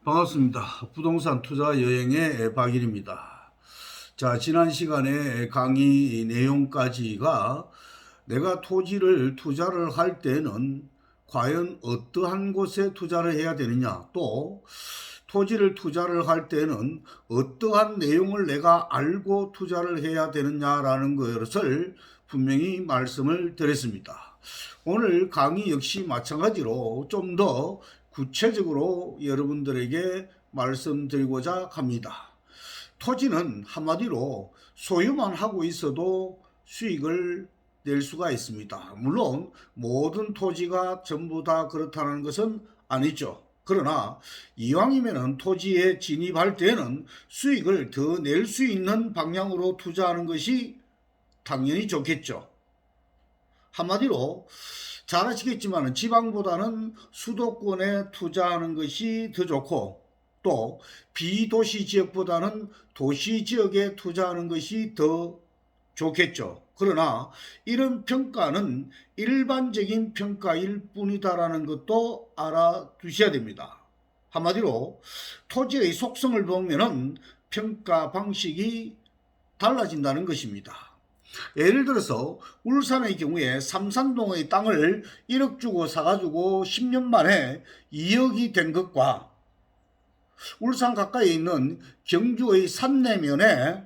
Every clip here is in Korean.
반갑습니다. 부동산 투자 여행의 박일입니다. 자, 지난 시간에 강의 내용까지가 내가 토지를 투자를 할 때는 과연 어떠한 곳에 투자를 해야 되느냐, 또 토지를 투자를 할 때는 어떠한 내용을 내가 알고 투자를 해야 되느냐라는 것을 분명히 말씀을 드렸습니다. 오늘 강의 역시 마찬가지로 좀 더 구체적으로 여러분들에게 말씀드리고자 합니다. 토지는 한마디로 소유만 하고 있어도 수익을 낼 수가 있습니다. 물론 모든 토지가 전부 다 그렇다는 것은 아니죠. 그러나 이왕이면 토지에 진입할 때는 수익을 더 낼 수 있는 방향으로 투자하는 것이 당연히 좋겠죠. 한마디로 잘 아시겠지만 지방보다는 수도권에 투자하는 것이 더 좋고, 또 비도시 지역보다는 도시 지역에 투자하는 것이 더 좋겠죠. 그러나 이런 평가는 일반적인 평가일 뿐이다라는 것도 알아두셔야 됩니다. 한마디로 토지의 속성을 보면은 평가 방식이 달라진다는 것입니다. 예를 들어서 울산의 경우에 삼산동의 땅을 1억 주고 사가지고 10년 만에 2억이 된 것과 울산 가까이에 있는 경주의 산내면에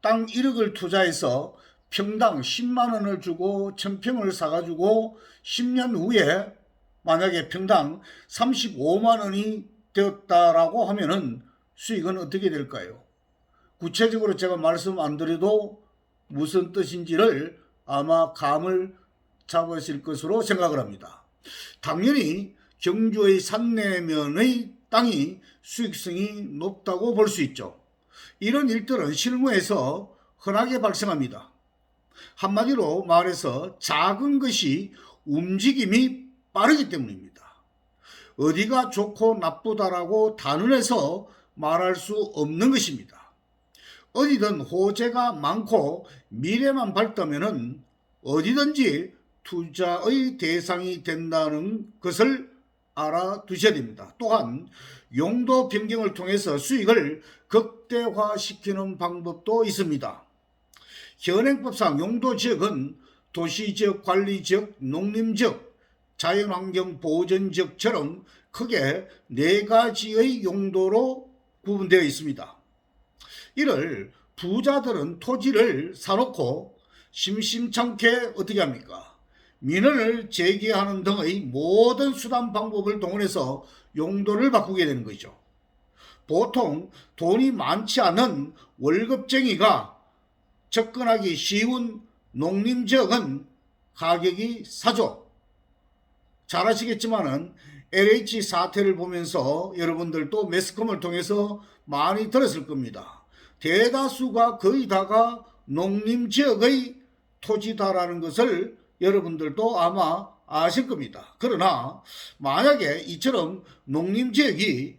땅 1억을 투자해서 평당 10만 원을 주고 1000평을 사가지고 10년 후에 만약에 평당 35만 원이 되었다라고 하면은 수익은 어떻게 될까요? 구체적으로 제가 말씀 안 드려도 무슨 뜻인지를 아마 감을 잡으실 것으로 생각을 합니다. 당연히 경주의 산내면의 땅이 수익성이 높다고 볼 수 있죠. 이런 일들은 실무에서 흔하게 발생합니다. 한마디로 말해서 작은 것이 움직임이 빠르기 때문입니다. 어디가 좋고 나쁘다라고 단언해서 말할 수 없는 것입니다. 어디든 호재가 많고 미래만 밝다면은 어디든지 투자의 대상이 된다는 것을 알아두셔야 됩니다. 또한 용도 변경을 통해서 수익을 극대화시키는 방법도 있습니다. 현행법상 용도지역은 도시지역, 관리지역, 농림지역, 자연환경 보전지역처럼 크게 4가지의 용도로 구분되어 있습니다. 이를 부자들은 토지를 사놓고 심심찮게 어떻게 합니까? 민원을 제기하는 등의 모든 수단 방법을 동원해서 용도를 바꾸게 되는 거죠. 보통 돈이 많지 않은 월급쟁이가 접근하기 쉬운 농림지역은 가격이 싸죠. 잘 아시겠지만은 LH 사태를 보면서 여러분들도 매스컴을 통해서 많이 들었을 겁니다. 대다수가 거의 다가 농림지역의 토지다라는 것을 여러분들도 아마 아실 겁니다. 그러나 만약에 이처럼 농림지역이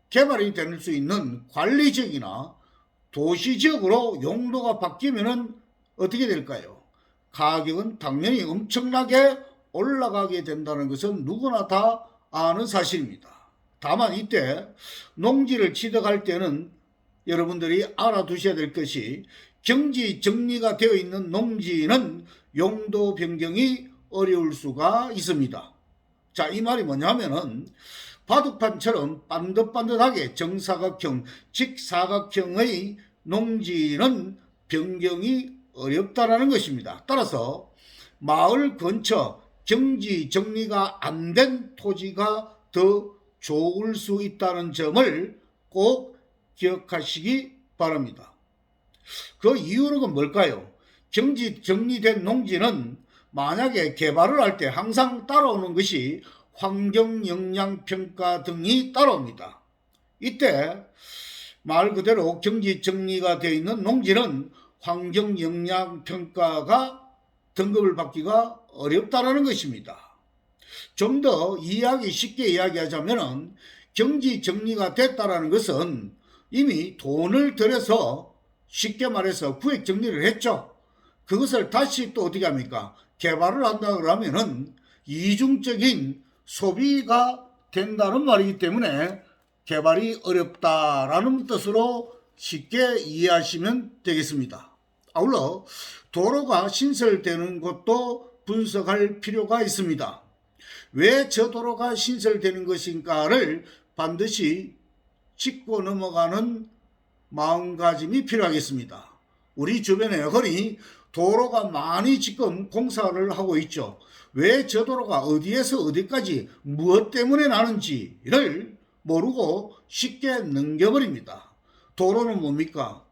개발이 될 수 있는 관리지역이나 도시지역으로 용도가 바뀌면은 어떻게 될까요? 가격은 당연히 엄청나게 올라가게 된다는 것은 누구나 다 아는 사실입니다. 다만 이때 농지를 취득할 때는 여러분들이 알아두셔야 될 것이 경지 정리가 되어 있는 농지는 용도 변경이 어려울 수가 있습니다. 자, 이 말이 뭐냐면은 바둑판처럼 반듯반듯하게 정사각형, 직사각형의 농지는 변경이 어렵다라는 것입니다. 따라서 마을 근처 경지 정리가 안 된 토지가 더 좋을 수 있다는 점을 꼭 기억하시기 바랍니다. 그 이유는 뭘까요? 경지 정리된 농지는 만약에 개발을 할 때 항상 따라오는 것이 환경영향평가 등이 따라옵니다. 이때 말 그대로 경지 정리가 되어 있는 농지는 환경영향평가가 등급을 받기가 어렵다는 것입니다. 좀 더 이해하기 쉽게 이야기하자면 경지 정리가 됐다는 것은 이미 돈을 들여서 쉽게 말해서 구획 정리를 했죠. 그것을 다시 또 어떻게 합니까? 개발을 한다 그러면은 이중적인 소비가 된다는 말이기 때문에 개발이 어렵다라는 뜻으로 쉽게 이해하시면 되겠습니다. 아울러 도로가 신설되는 것도 분석할 필요가 있습니다. 왜 저 도로가 신설되는 것인가를 반드시 짚고 넘어가는 마음가짐이 필요하겠습니다. 우리 주변에 흔히 도로가 많이 지금 공사를 하고 있죠. 왜 저 도로가 어디에서 어디까지 무엇 때문에 나는지를 모르고 쉽게 넘겨버립니다. 도로는 뭡니까?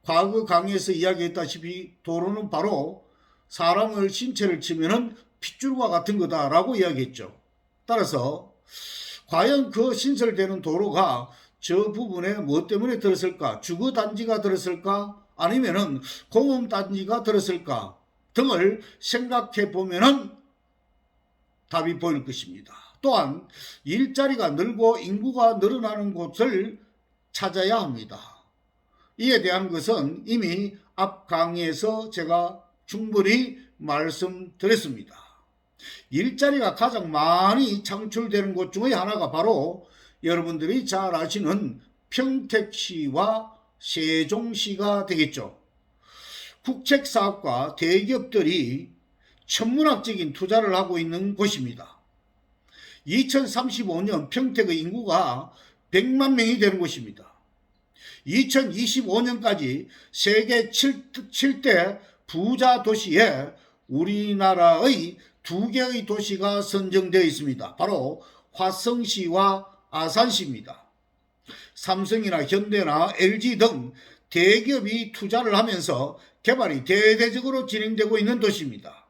과거 강의에서 이야기했다시피 도로는 바로 사람의 신체를 치면은 핏줄과 같은 거다라고 이야기했죠. 따라서 과연 그 신설되는 도로가 저 부분에 무엇 때문에 들었을까? 주거단지가 들었을까? 아니면은 공업단지가 들었을까? 등을 생각해 보면은 답이 보일 것입니다. 또한 일자리가 늘고 인구가 늘어나는 곳을 찾아야 합니다. 이에 대한 것은 이미 앞 강의에서 제가 충분히 말씀드렸습니다. 일자리가 가장 많이 창출되는 곳 중의 하나가 바로 여러분들이 잘 아시는 평택시와 세종시가 되겠죠. 국책사업과 대기업들이 천문학적인 투자를 하고 있는 곳입니다. 2035년 평택의 인구가 100만 명이 되는 곳입니다. 2025년까지 세계 7대 부자 도시에 우리나라의 2개의 도시가 선정되어 있습니다. 바로 화성시와 아산시입니다. 삼성이나 현대나 LG 등 대기업이 투자를 하면서 개발이 대대적으로 진행되고 있는 도시입니다.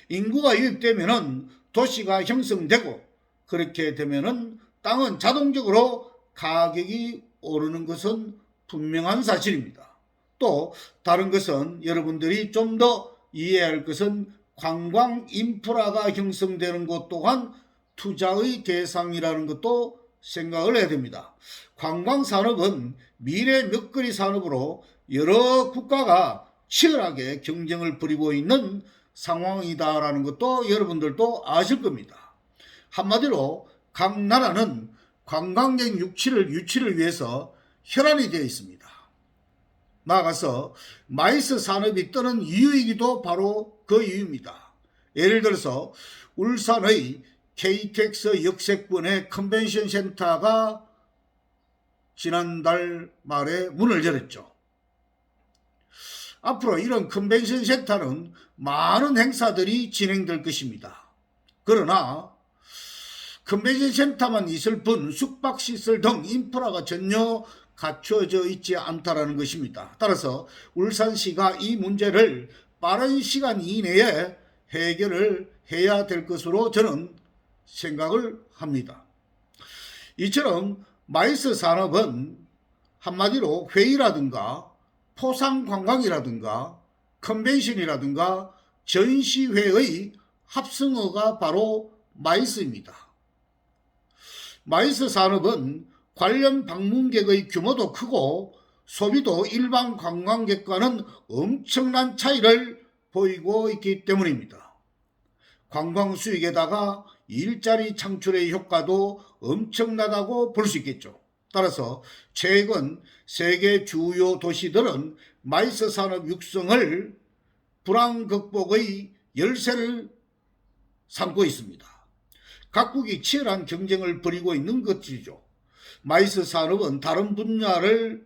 인구가 유입되면 도시가 형성되고 그렇게 되면 땅은 자동적으로 가격이 오르는 것은 분명한 사실입니다. 또 다른 것은 여러분들이 좀 더 이해해야 할 것은 관광 인프라가 형성되는 것 또한 투자의 대상이라는 것도 생각을 해야 됩니다. 관광 산업은 미래 먹거리 산업으로 여러 국가가 치열하게 경쟁을 벌이고 있는 상황이다라는 것도 여러분들도 아실 겁니다. 한마디로 각 나라는 관광객 유치를 위해서 혈안이 되어 있습니다. 나아가서 마이스 산업이 뜨는 이유이기도 바로 그 이유입니다. 예를 들어서 울산의 KTX 역세권의 컨벤션 센터가 지난달 말에 문을 열었죠. 앞으로 이런 컨벤션 센터는 많은 행사들이 진행될 것입니다. 그러나 컨벤션 센터만 있을 뿐 숙박시설 등 인프라가 전혀 갖춰져 있지 않다라는 것입니다. 따라서 울산시가 이 문제를 빠른 시간 이내에 해결을 해야 될 것으로 저는 생각을 합니다. 이처럼 마이스 산업은 한마디로 회의라든가 포상관광이라든가 컨벤션이라든가 전시회의 합성어가 바로 마이스입니다. 마이스 산업은 관련 방문객의 규모도 크고 소비도 일반 관광객과는 엄청난 차이를 보이고 있기 때문입니다. 관광 수익에다가 일자리 창출의 효과도 엄청나다고 볼 수 있겠죠. 따라서 최근 세계 주요 도시들은 마이스 산업 육성을 불황 극복의 열쇠를 삼고 있습니다. 각국이 치열한 경쟁을 벌이고 있는 것이죠. 마이스 산업은 다른 분야에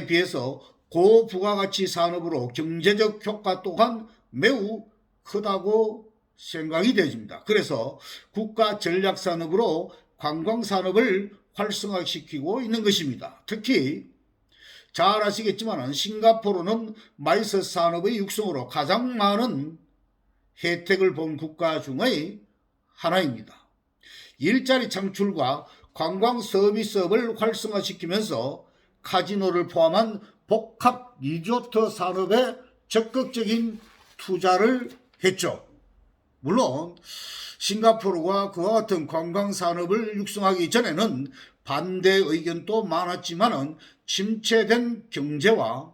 비해서 고부가가치 산업으로 경제적 효과 또한 매우 크다고 생각이 되집니다. 그래서 국가 전략 산업으로 관광 산업을 활성화시키고 있는 것입니다. 특히 잘 아시겠지만 싱가포르는 마이스 산업의 육성으로 가장 많은 혜택을 본 국가 중의 하나입니다. 일자리 창출과 관광 서비스업을 활성화시키면서 카지노를 포함한 복합 리조트 산업에 적극적인 투자를 했죠. 물론 싱가포르가 그와 같은 관광 산업을 육성하기 전에는 반대 의견도 많았지만 침체된 경제와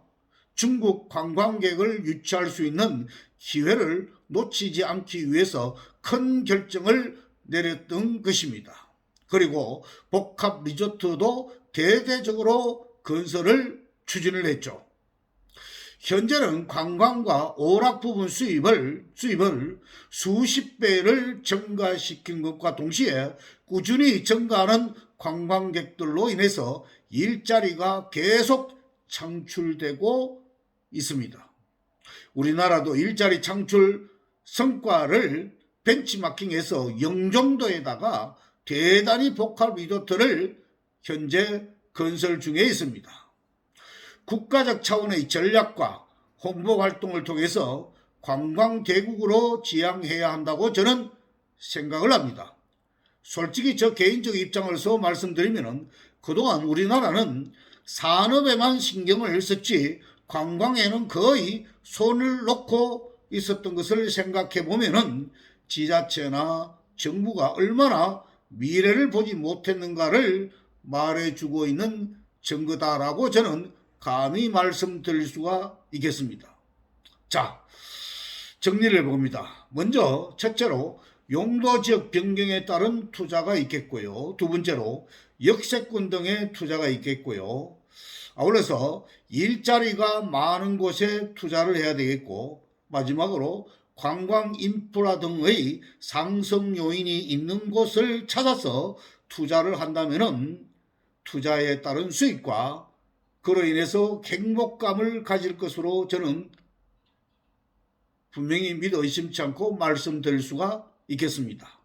중국 관광객을 유치할 수 있는 기회를 놓치지 않기 위해서 큰 결정을 내렸던 것입니다. 그리고 복합 리조트도 대대적으로 건설을 추진을 했죠. 현재는 관광과 오락 부분 수입을 수십 배를 증가시킨 것과 동시에 꾸준히 증가하는 관광객들로 인해서 일자리가 계속 창출되고 있습니다. 우리나라도 일자리 창출 성과를 벤치마킹해서 영종도에다가 대단히 복합 리조트를 현재 건설 중에 있습니다. 국가적 차원의 전략과 홍보 활동을 통해서 관광 대국으로 지향해야 한다고 저는 생각을 합니다. 솔직히 저 개인적 입장으로서 말씀드리면 그동안 우리나라는 산업에만 신경을 썼지 관광에는 거의 손을 놓고 있었던 것을 생각해 보면은 지자체나 정부가 얼마나 미래를 보지 못했는가를 말해주고 있는 증거다라고 저는 감히 말씀드릴 수가 있겠습니다. 자, 정리를 해봅니다. 먼저 첫째로 용도 지역 변경에 따른 투자가 있겠고요. 두 번째로 역세권 등의 투자가 있겠고요. 아울러서 일자리가 많은 곳에 투자를 해야 되겠고, 마지막으로 관광 인프라 등의 상승 요인이 있는 곳을 찾아서 투자를 한다면은 투자에 따른 수익과 그로 인해서 행복감을 가질 것으로 저는 분명히 믿어 의심치 않고 말씀드릴 수가 있겠습니다.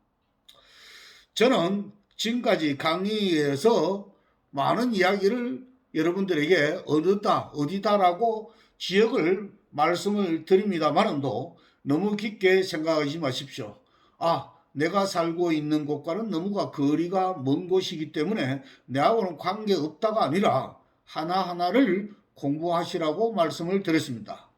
저는 지금까지 강의에서 많은 이야기를 여러분들에게 어디다라고 지역을 말씀을 드립니다만도 너무 깊게 생각하지 마십시오. 내가 살고 있는 곳과는 너무가 거리가 먼 곳이기 때문에 내하고는 관계없다가 아니라 하나하나를 공부하시라고 말씀을 드렸습니다.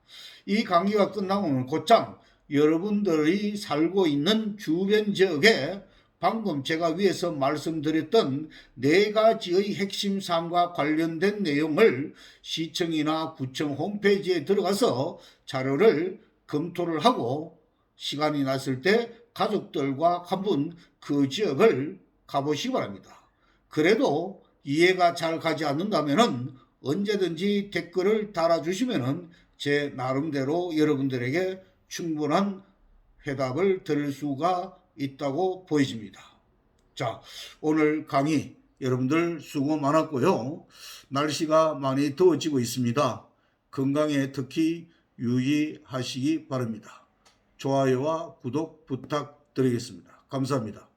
이 강의가 끝나고는 곧장 여러분들이 살고 있는 주변 지역에 방금 제가 위에서 말씀드렸던 4가지의 핵심 사항과 관련된 내용을 시청이나 구청 홈페이지에 들어가서 자료를 검토를 하고 시간이 났을 때 가족들과 한번 그 지역을 가보시기 바랍니다. 그래도 이해가 잘 가지 않는다면 언제든지 댓글을 달아주시면 제 나름대로 여러분들에게 충분한 해답을 드릴 수가 있다고 보여집니다. 자, 오늘 강의 여러분들 수고 많았고요. 날씨가 많이 더워지고 있습니다. 건강에 특히 유의하시기 바랍니다. 좋아요와 구독 부탁드리겠습니다. 감사합니다.